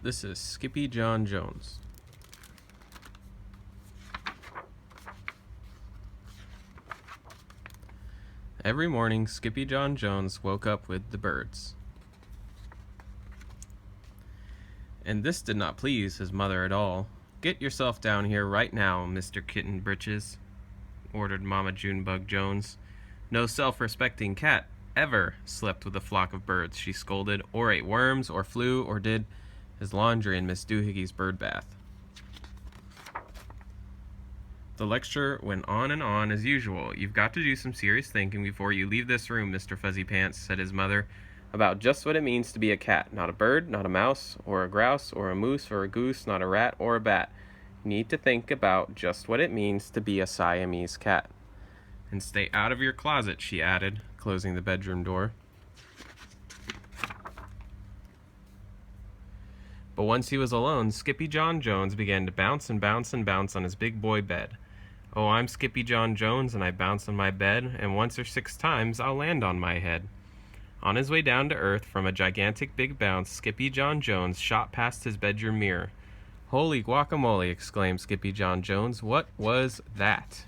This is Skippy Jon Jones. Every morning, Skippy Jon Jones woke up with the birds. And this did not please his mother at all. "Get yourself down here right now, Mr. Kitten Britches," ordered Mama Junebug Jones. "No self-respecting cat ever slept with a flock of birds," she scolded, "or ate worms, or flew, or did his laundry in Miss Doohickeys bird bath." The lecture went on and on as usual. "You've got to do some serious thinking before you leave this room, Mr. Fuzzy Pants," said his mother, "about just what it means to be a cat, not a bird, not a mouse, or a grouse, or a moose, or a goose, not a rat, or a bat. You need to think about just what it means to be a Siamese cat. And stay out of your closet," she added, closing the bedroom door. But once he was alone, Skippy Jon Jones began to bounce and bounce and bounce on his big boy bed. "Oh, I'm Skippy Jon Jones, and I bounce on my bed, and once or 6 times I'll land on my head." On his way down to earth from a gigantic big bounce, Skippy Jon Jones shot past his bedroom mirror. "Holy guacamole," exclaimed Skippy Jon Jones. "What was that?"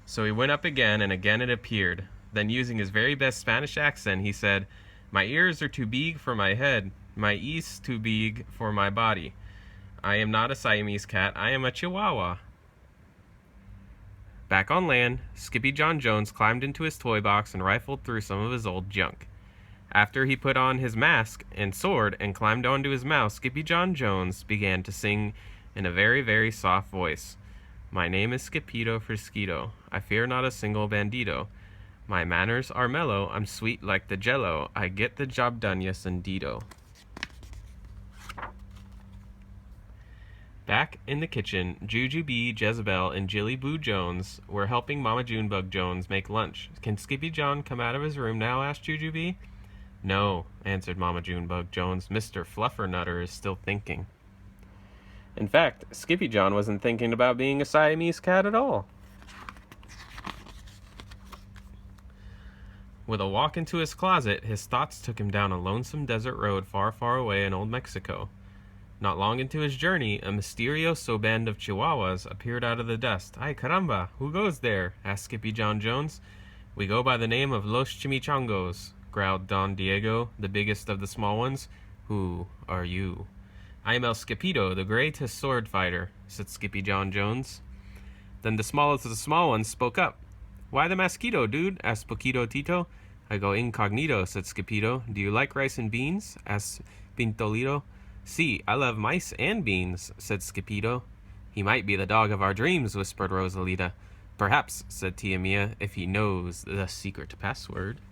So he went up again, and again it appeared. Then, using his very best Spanish accent, he said, "My ears are too big for my head. My ears too big for my body. I am not a Siamese cat. I am a Chihuahua." Back on land, Skippy Jon Jones climbed into his toy box and rifled through some of his old junk. After he put on his mask and sword and climbed onto his mouse, Skippy Jon Jones began to sing in a very, very soft voice. "My name is Skippito Frisquito. I fear not a single bandito. My manners are mellow. I'm sweet like the jello. I get the job done, yes indeedo." Back in the kitchen, Jujubee, Jezebel, and Jilly Boo Jones were helping Mama Junebug Jones make lunch. "Can Skippy Jon come out of his room now?" asked Jujubee. "No," answered Mama Junebug Jones. "Mr. Fluffernutter is still thinking." In fact, Skippy Jon wasn't thinking about being a Siamese cat at all. With a walk into his closet, his thoughts took him down a lonesome desert road far, far away in old Mexico. Not long into his journey, a mysterioso band of Chihuahuas appeared out of the dust. "Ay caramba, who goes there?" asked Skippy Jon Jones. "We go by the name of Los Chimichangos," growled Don Diego, the biggest of the small ones. "Who are you?" "I am El Skippito, the greatest sword fighter," said Skippy Jon Jones. Then the smallest of the small ones spoke up. "Why the mosquito, dude?" asked Poquito Tito. "I go incognito," said Skippito. "Do you like rice and beans?" asked Pintolito. "See, I love mice and beans," said Skippito. "He might be the dog of our dreams," whispered Rosalita. "Perhaps," said Tia Mia, "if he knows the secret password."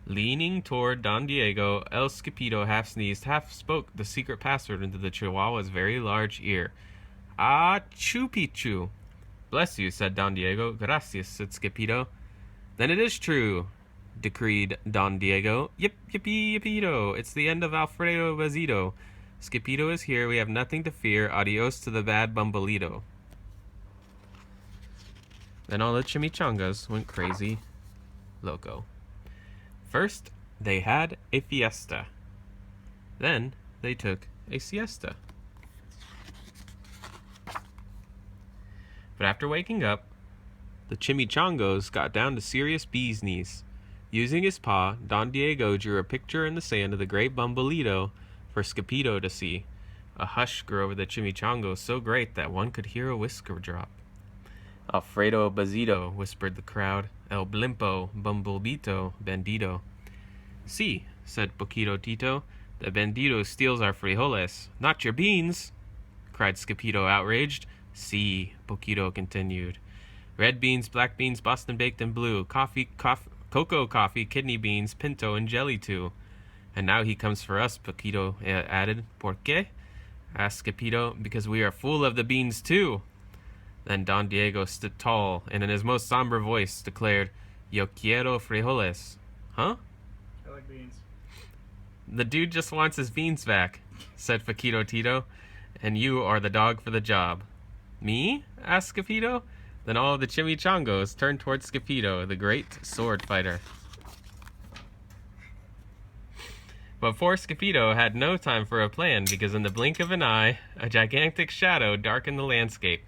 Leaning toward Don Diego, El Skippito half sneezed, half spoke the secret password into the Chihuahua's very large ear. "Ah, Chupichu." "Bless you," said Don Diego. "Gracias," said Skippito. "Then it is true," decreed Don Diego. "Yip, yippee, yippito. It's the end of Alfredo Bazito. Skippito is here. We have nothing to fear. Adios to the bad Bumbalito." Then all the chimichangas went crazy loco. First, they had a fiesta. Then, they took a siesta. But after waking up, the chimichangos got down to serious bee's knees. Using his paw, Don Diego drew a picture in the sand of the great Bumbalito for Skippito to see. A hush grew over the chimichangos so great that one could hear a whisker drop. "Alfredo Bazito," whispered the crowd. "El Blimpo, Bumblebito, Bandito." "See," said Poquito Tito, "the bandito steals our frijoles." "Not your beans!" cried Skippito, outraged. "See," Poquito continued. "Red beans, black beans, Boston baked and blue, cocoa coffee, kidney beans, pinto, and jelly too." "And now he comes for us," Poquito added. "Por qué?" asked Skippito. "Because we are full of the beans too." Then Don Diego stood tall and in his most somber voice declared, "Yo quiero frijoles." "Huh?" "I like beans." "The dude just wants his beans back," said Poquito Tito. "And you are the dog for the job." "Me?" asked Skippito. Then all of the chimichangos turned toward Skippito, the great sword fighter. But poor Skippito had no time for a plan, because in the blink of an eye, a gigantic shadow darkened the landscape.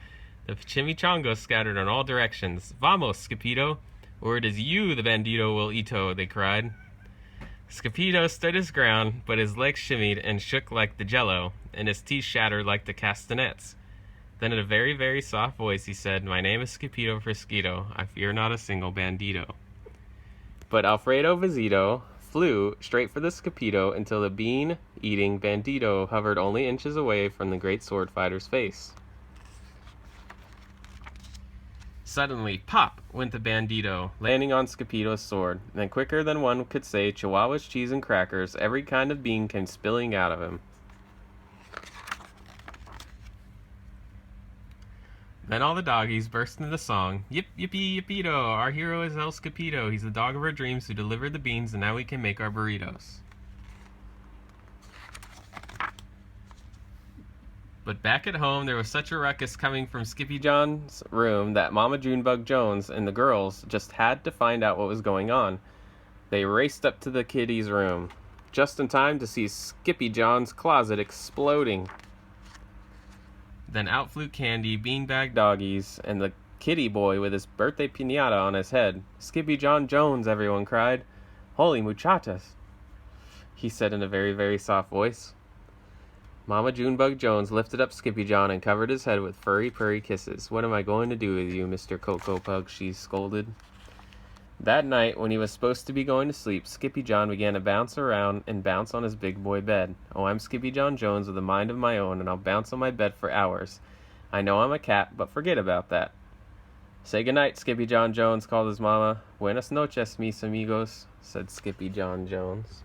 The chimichangas scattered in all directions. Vamos, Skippito, or it is you the bandito will ito, they cried. Skippito stood his ground, but his legs shimmied and shook like the jello, and his teeth shattered like the castanets. Then in a very, very soft voice he said, "My name is Skippito Frisquito. I fear not a single bandito." But Alfredo Vizito flew straight for the Skippito until the bean-eating bandito hovered only inches away from the great sword fighter's face. Suddenly, pop, went the bandito, landing on Skippito's sword. Then quicker than one could say Chihuahua's cheese and crackers, every kind of bean came spilling out of him. Then all the doggies burst into song. Yip, yippee, yippito, our hero is El Skippito. He's the dog of our dreams who delivered the beans, and now we can make our burritos. But back at home, there was such a ruckus coming from Skippy Jon's room that Mama Junebug Jones and the girls just had to find out what was going on. They raced up to the kitty's room, just in time to see Skippy Jon's closet exploding. Then out flew Candy, beanbag doggies, and the kitty boy with his birthday piñata on his head. "Skippy Jon Jones," everyone cried. "Holy muchachas," he said in a very, very soft voice. Mama Junebug Jones lifted up Skippy Jon and covered his head with furry, purry kisses. "What am I going to do with you, Mr. Cocoa Pug?" she scolded. That night, when he was supposed to be going to sleep, Skippy Jon began to bounce around and bounce on his big boy bed. "Oh, I'm Skippy Jon Jones with a mind of my own, and I'll bounce on my bed for hours. I know I'm a cat, but forget about that." "Say goodnight, Skippy Jon Jones," called his mama. "Buenas noches, mis amigos," said Skippy Jon Jones.